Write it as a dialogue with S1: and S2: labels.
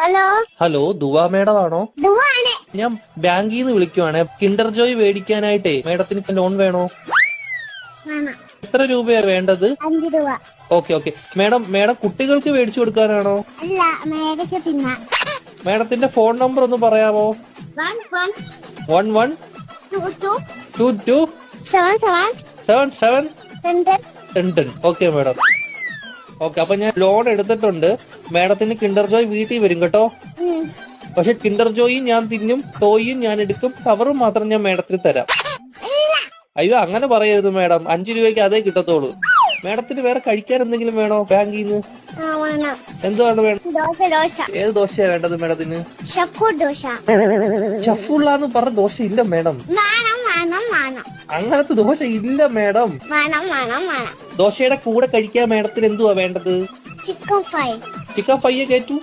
S1: Hello
S2: hello ദുവാ madam ആണോ?
S1: ദുവാണ്.
S2: ഞാൻ ബാങ്കിൽ നിന്ന് വിളിക്കുവാണ്. കിൻഡർ ജോയ് മേടിക്കാനായിട്ടേ മേഡത്തിന് ലോൺ വേണോ?
S1: വേണം.
S2: എത്ര രൂപയാ വേണ്ടത്?
S1: 5 രൂപ.
S2: ഓക്കെ മേഡം കുട്ടികൾക്ക് മേടിച്ചു കൊടുക്കാനാണോ?
S1: അല്ല, മേടിച്ച് തിന്നാൻ.
S2: മേഡത്തിന്റെ ഫോൺ നമ്പർ ഒന്ന് പറയാമോ?
S1: 11
S2: 11
S1: 22
S2: 22
S1: 77
S2: 77
S1: 10.
S2: 10. Okay madam. ഓക്കെ, അപ്പൊ ഞാൻ ലോൺ എടുത്തിട്ടുണ്ട്. മേഡത്തിന് കിൻഡർ ജോയ് വീട്ടിൽ വരും കേട്ടോ. പക്ഷെ കിൻഡർ ജോയും ഞാൻ തിന്നും, ടോയും ഞാൻ എടുക്കും, കവറും മാത്രം ഞാൻ മേഡത്തിന് തരാം. അയ്യോ, അങ്ങനെ പറയരുത് മേഡം. 5 രൂപയ്ക്ക് അതേ കിട്ടത്തോളൂ. മേഡത്തിന് വേറെ കഴിക്കാൻ എന്തെങ്കിലും വേണോ ബാങ്കിൽ നിന്ന്?
S1: വേണം.
S2: എന്തുവാണ് വേണം?
S1: ദോശ.
S2: ഏത് ദോശയാ വേണ്ടത് മേഡത്തിന്?
S1: ഷക്കു ദോശ.
S2: ഷഫുള്ളാന്ന് പറഞ്ഞ ദോശ ഇല്ല മേഡം.
S1: വേണം.
S2: അങ്ങനത്തെ ദോശ ഇല്ല മേഡം.
S1: വേണം.
S2: ദോശയുടെ കൂടെ കഴിക്കാൻ മേഡത്തിന് എന്തുവാ വേണ്ടത്?
S1: Chicken fry.
S2: Chicken fry കയറ്റു.